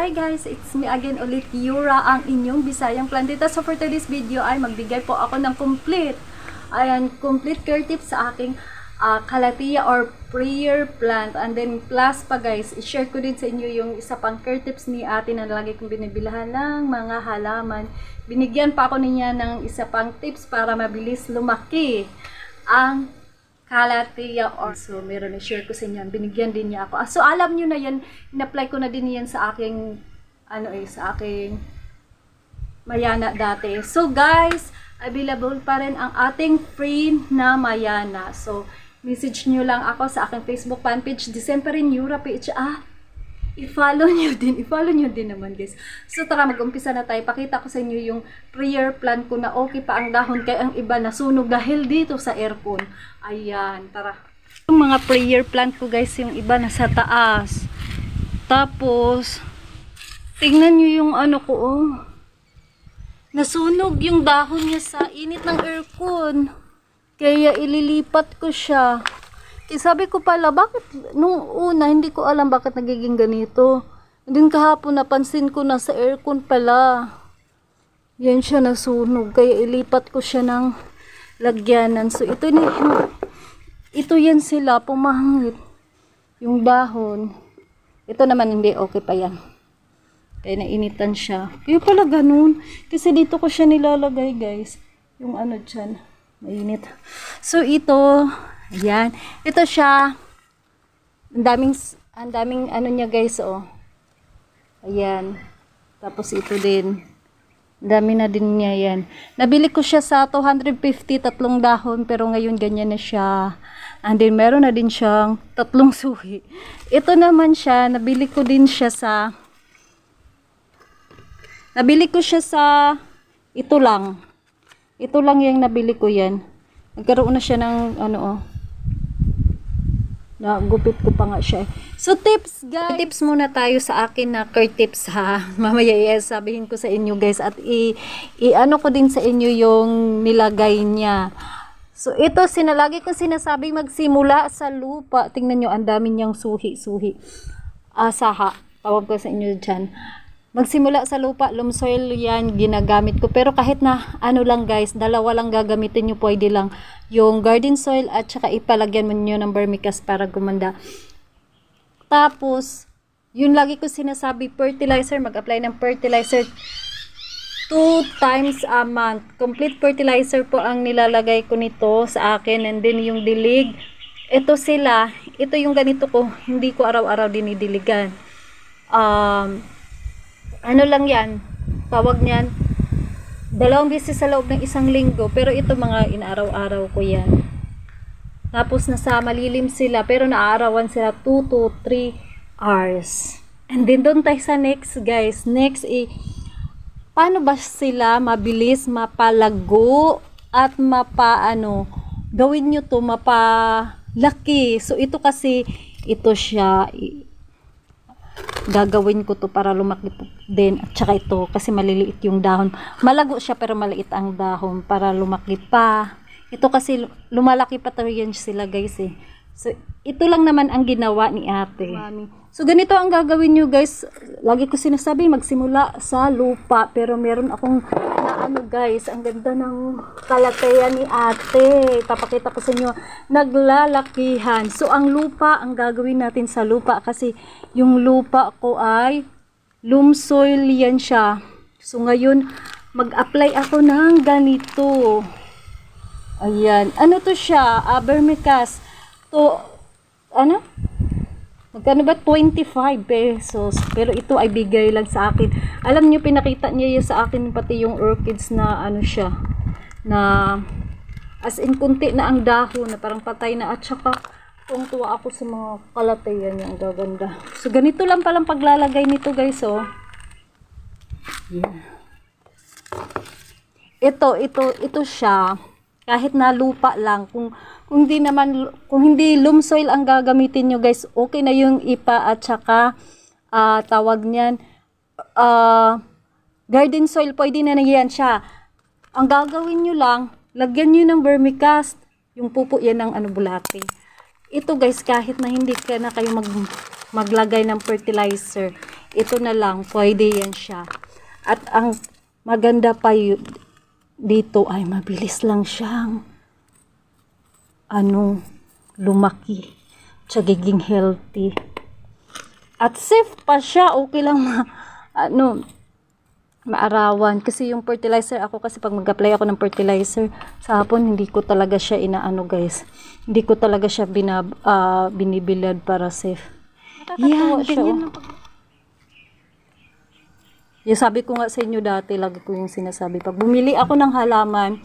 Hi guys, it's me again ulit, Yura, ang inyong Bisayang plantita. So for today's video ay magbigay po ako ng complete care tips sa aking calathea or prayer plant. And then plus pa guys, i-share ko din sa inyo yung isa pang care tips ni ate na lagi kong binibilhan ng mga halaman. Binigyan pa ako niya ng isa pang tips para mabilis lumaki ang calathea or so meron na share ko sa inyo, binigyan din niya ako. So alam niyo na yan, in-apply ko na din yan sa aking sa aking mayana dati. So guys, available pa rin ang ating free na mayana. So message niyo lang ako sa aking Facebook fan page, Decemberin Yura page. I-follow nyo din naman guys. So tara, mag-umpisa na tayo. Pakita ko sa inyo yung prayer plant ko na okay pa ang dahon, kaya ang iba nasunog dahil dito sa aircon. Ayan, tara. Yung mga prayer plant ko guys, yung iba nasa taas. Tapos tingnan nyo yung nasunog yung dahon niya sa init ng aircon. Kaya ililipat ko siya. Sabi ko pala, bakit nung una hindi ko alam bakit nagiging ganito. And then kahapon napansin ko na sa aircon pala. Yan siya nasunog. Kaya ilipat ko siya ng lagyanan. So ito yan sila, pumahangit. Yung dahon. Ito naman hindi, okay pa yan. Kaya nainitan siya. Kaya pala ganun. Kasi dito ko siya nilalagay guys. Yung dyan. Mainit. So ito, ayan. Ito siya. Ang daming niya guys, oh. Ayan. Tapos ito din. Ang dami na din niya yan. Nabili ko siya sa 250, tatlong dahon. Pero ngayon ganyan na siya. And then meron na din siyang tatlong suhi. Ito naman siya. Nabili ko siya sa ito lang. Ito lang yung nabili ko yan. Nagkaroon na siya ng nagupit ko pa nga siya. So tips guys. Tips muna tayo sa akin na care tips ha. Mamaya sabihin ko sa inyo guys at ko din sa inyo yung nilagay niya. So ito lagi ko sinasabing magsimula sa lupa. Tingnan nyo, ang dami niyang suhi. Saha. Tawag ko sa inyo dyan. Magsimula sa lupa, loam soil yan, ginagamit ko. Pero kahit na lang guys, dalawa lang gagamitin nyo, pwede lang. Yung garden soil at saka ipalagyan mo nyo ng vermicast para gumanda. Tapos, yun lagi ko sinasabi, fertilizer, mag-apply ng fertilizer 2 times a month. Complete fertilizer po ang nilalagay ko nito sa akin. And then yung dilig, ito yung ganito ko, hindi ko araw-araw dinidiligan. Lang yan, tawag niyan, 2 beses sa loob ng 1 linggo, pero ito mga inaraw-araw ko yan. Tapos nasa malilim sila, pero naaarawan sila 2 to 3 hours. And then doon tayo sa next guys. Next paano ba sila mabilis mapalago at gawin nyo to mapalaki. So ito kasi, ito siya, gagawin ko to para lumaki din. At saka ito kasi maliliit yung dahon, malago siya pero maliit ang dahon para lumaki pa. Ito kasi lumalaki pa tayo yan sila guys eh. So ito lang naman ang ginawa ni ate. So ganito ang gagawin nyo guys. Lagi ko sinasabi magsimula sa lupa, pero meron akong guys, ang ganda ng calathea ni ate. Papakita ko sa inyo, naglalakihan. So ang lupa, ang gagawin natin sa lupa, kasi yung lupa ko ay loam soil yan siya. So ngayon mag-apply ako ng ganito. Ayan, to siya, vermicast to magkano ba? 25 pesos. Pero ito ay bigay lang sa akin. Alam niyo, pinakita niya sa akin pati yung orchids na siya, na as in kunti na ang dahon, na parang patay na. At saka tuwa ako sa mga calathea niya, ang gaganda. So ganito lang palang paglalagay nito guys, oh. Yeah. Ito siya. Kahit na lupa lang, kung hindi loam soil ang gagamitin nyo guys, okay na yung ipa at saka tawag niyan garden soil, pwede na yan siya. Ang gagawin nyo lang, lagyan nyo ng vermicast, yung pupo yan ng bulate. Ito guys, kahit na hindi ka na kayo maglagay ng fertilizer. Ito na lang, pwede yan siya. At ang maganda pa dito ay mabilis lang siyang lumaki. Tsagiging healthy. At safe pa siya, okay lang maarawan. Kasi yung fertilizer, ako kasi pag mag-apply ako ng fertilizer, sa hapon hindi ko talaga siya guys. Hindi ko talaga siya binibilad para safe. Yan, ganyan. Yung sabi ko nga sa inyo dati, lagi ko yung sinasabi. Pag bumili ako ng halaman,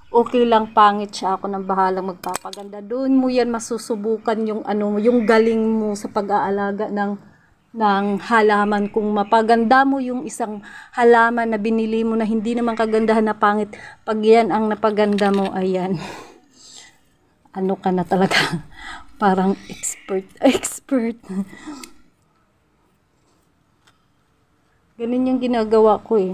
okay lang, pangit siya, ako nang bahalang magpapaganda. Doon mo yan masusubukan yung yung galing mo sa pag-aalaga ng halaman. Kung mapaganda mo yung isang halaman na binili mo na hindi naman kagandahan na pangit, pag yan ang napaganda mo, ayan, ka na talaga. Parang expert. Ganun yung ginagawa ko eh.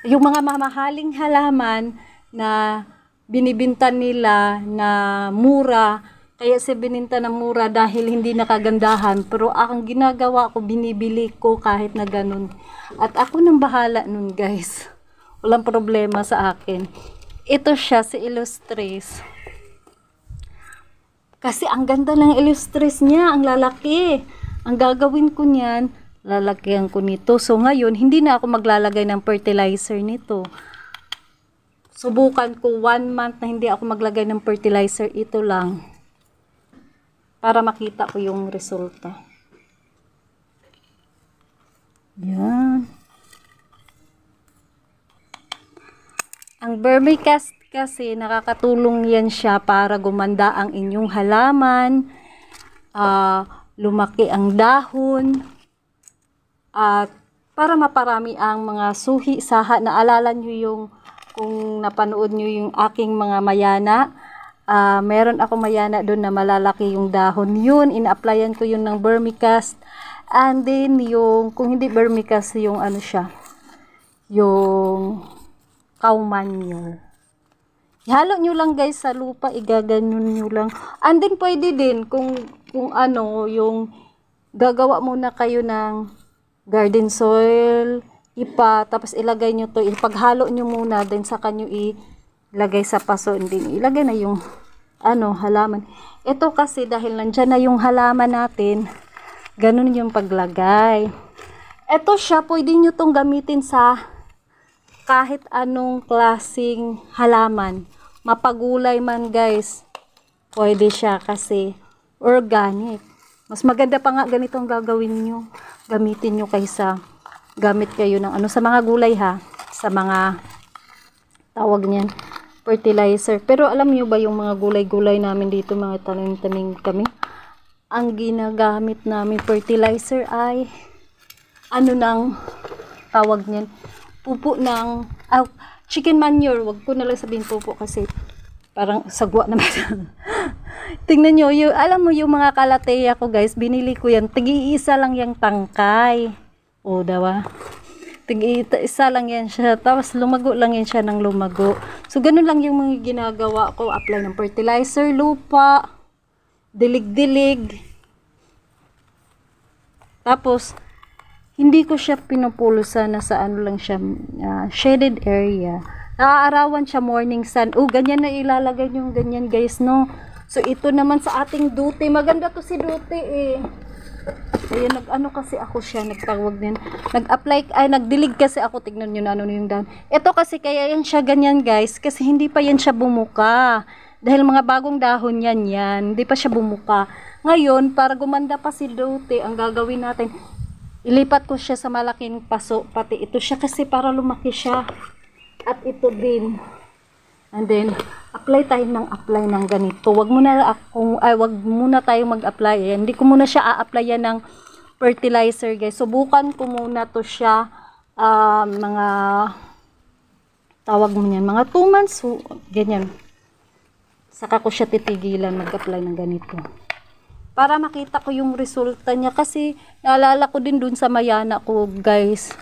Yung mga mamahaling halaman na binibinta nila na mura, kaya si bininta na mura dahil hindi nakagandahan. Pero ang ginagawa ko, binibili ko kahit na ganun. At ako nang bahala nun guys. Walang problema sa akin. Ito siya, si Illustress. Kasi ang ganda ng Illustress niya, ang lalaki. Ang gagawin ko niyan, lalagyan ko nito. So ngayon, hindi na ako maglalagay ng fertilizer nito. Subukan ko 1 month na hindi ako maglagay ng fertilizer. Ito lang. Para makita ko yung resulta. Yan. Ang vermicast kasi nakakatulong yan siya para gumanda ang inyong halaman. Lumaki ang dahon. At para maparami ang mga suhi, saha. Naalala nyo yung, kung napanood nyo yung aking mga mayana, meron ako mayana doon na malalaki yung dahon. Yun, ina-applyan ko yun ng vermicast. And then, yung, kung hindi vermicast, yung yung cow manure. Ihalo nyo lang guys sa lupa, igaganyan nyo lang. And then, pwede din, kung yung gagawa muna kayo ng garden soil, tapos ilagay nyo to, ipaghalo nyo muna, then saka nyo ilagay sa paso, hindi ilagay na yung halaman. Ito kasi dahil nandyan na yung halaman natin, ganun yung paglagay. Ito siya, pwede nyo tong gamitin sa kahit anong klaseng halaman. Mapagulay man guys, pwede siya kasi organic. Mas maganda pa nga ganito ang gagawin nyo. Gamitin nyo kaysa gamit kayo ng sa mga gulay sa mga tawag niyan, fertilizer. Pero alam nyo ba yung mga gulay-gulay namin dito, mga tanim-tanim kami, ang ginagamit namin fertilizer ay nang tawag niyan, pupo ng chicken manure. Wag ko na lang sabihin pupo kasi parang sagwa naman. Tingnan nyo, alam mo yung mga kalateya ko guys, binili ko yan, tig-iisa lang yung tangkay. O, dawa. Tig-iisa lang yan siya, tapos lumago lang yan siya ng lumago. So, ganun lang yung mga ginagawa ko, apply ng fertilizer, lupa, dilig-dilig. Tapos, hindi ko siya pinupulusan na sa lang siya, shaded area. Naaarawan siya morning sun. Ganyan na ilalagay yung ganyan guys, no? So, ito naman sa ating duty. Maganda to si duty eh. Ayan, kasi ako siya, nagtawag din. Nagdilig kasi ako. Tignan nyo na yung dahon. Ito kasi kaya yan siya ganyan guys. Kasi hindi pa yan siya bumuka. Dahil mga bagong dahon yan. Hindi pa siya bumuka. Ngayon, para gumanda pa si duty, ang gagawin natin, ilipat ko siya sa malaking paso. Pati ito siya kasi para lumaki siya. At ito din. And then, apply ng ganito. Wag muna tayo mag-apply. Hindi ko muna siya a-applyan ng fertilizer, guys. Subukan ko muna to siya mga tawag mo niyan, mga 2 months, ganyan. Saka ko siya titigilan mag-apply ng ganito. Para makita ko yung resulta niya kasi naalala ko din dun sa mayana ko, guys.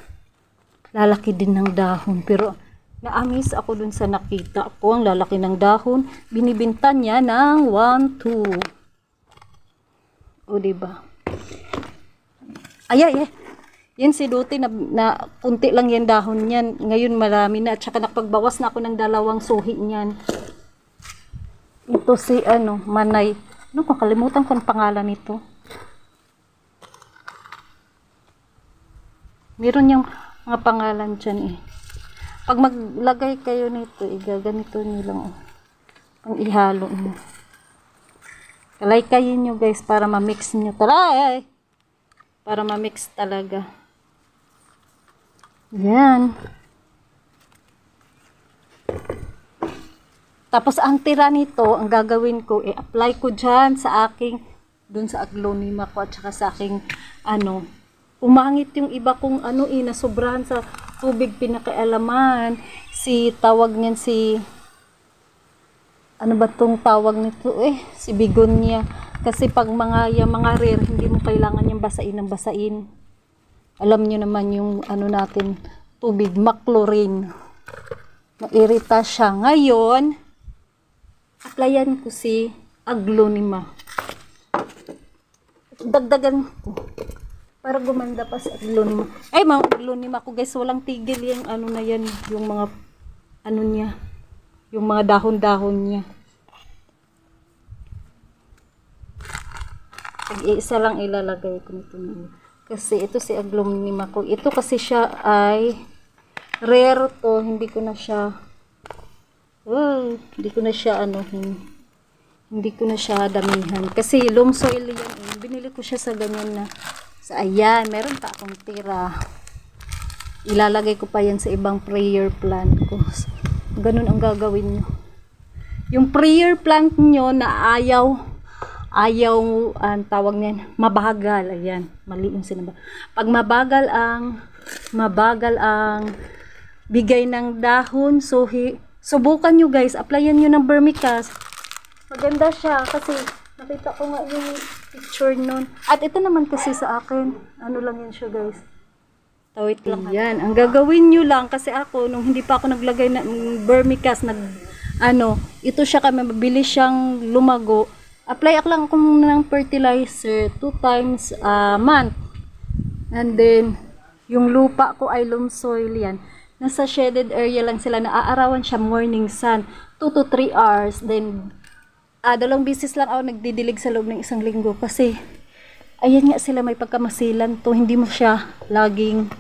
Lalaki din ng dahon, pero na-amaze ako dun sa nakita ko, ang lalaki ng dahon. Binibinta niya ng 1, 2. O, diba? Ay, ay, ay. Yan si Duty na kunti lang yan dahon niyan. Ngayon marami na. At saka nakapagbawas na ako ng 2 suhi niyan. Ito si Manay. Kakalimutan ko ang pangalan nito. Meron yung mga pangalan dyan eh. Pag maglagay kayo nito, igaganito nyo lang. Pang ihalo nyo. Kalaykayin nyo guys para ma-mix nyo. Taray! Para ma-mix talaga. Yan. Tapos ang tira nito, ang gagawin ko, i-apply ko dyan sa aking, dun sa aglonema ko at saka sa aking, umangit yung iba kong nasobrahan sa tubig pinakialaman. Tawag niyan ano ba tong tawag nito si bigonia. Kasi pag mga rare, hindi mo kailangan yung basain ng basain. Alam nyo naman yung natin, tubig, machlorine. Mairita siya. Ngayon, applyan ko si aglonema. Dagdagan ko. Para gumanda pa si aglonema. Ay, mga aglonema ko guys, walang tigil yung na yan. Yung mga, niya. Yung mga dahon-dahon niya. Isa lang ilalagay ko nito. Kasi ito si aglonema ko. Ito kasi siya ay rare to. Hindi ko na siya hindi ko na siya damihan. Kasi loam soil yan eh. Binili ko siya sa ganyan na. Ayan, meron pa akong tira. Ilalagay ko pa yan sa ibang prayer plant ko. Ganun ang gagawin nyo. Yung prayer plant nyo na ayaw ang tawag niyan, mabagal. Ayan, mali yung sinaba. Pag mabagal ang bigay ng dahon, subukan nyo guys, applyan nyo ng vermicast. Maganda siya kasi nakita ko nga yung picture nun. At ito naman kasi sa akin, lang yan siya guys. Tawit lang yan. Ang gagawin nyo lang, kasi ako, nung hindi pa ako naglagay ng vermicast, ito siya kami, mabilis siyang lumago. Apply lang ako ng fertilizer 2 times a month. And then, yung lupa ko ay loam soil yan. Nasa shaded area lang sila, naaarawan siya morning sun, 2 to 3 hours. Then, 2 beses lang ako nagdidilig sa loob ng 1 linggo. Kasi, ayan nga sila, may pagkamasilan to. Hindi mo siya laging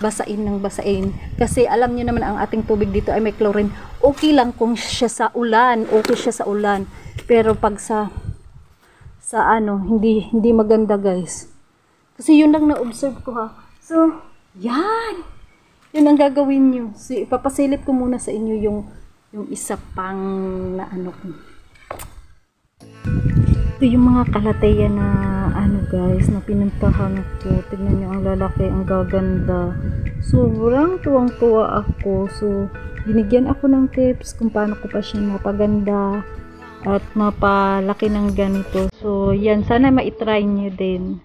basain ng basain. Kasi alam niyo naman ang ating tubig dito ay may chlorine. Okay lang kung siya sa ulan, okay siya sa ulan. Pero pag sa hindi maganda guys. Kasi yun lang na-observe ko ha. So, yan. Yun ang gagawin nyo. So, ipapasilip ko muna sa inyo yung isa pang na ko. Ito yung mga kalateya na guys, na pinuntahan ko. Tignan nyo ang lalaki, ang gaganda. Sobrang tuwang-tuwa ako. So, binigyan ako ng tips kung paano ko pa siya mapaganda at mapalaki ng ganito. So, yan. Sana ma-try nyo din.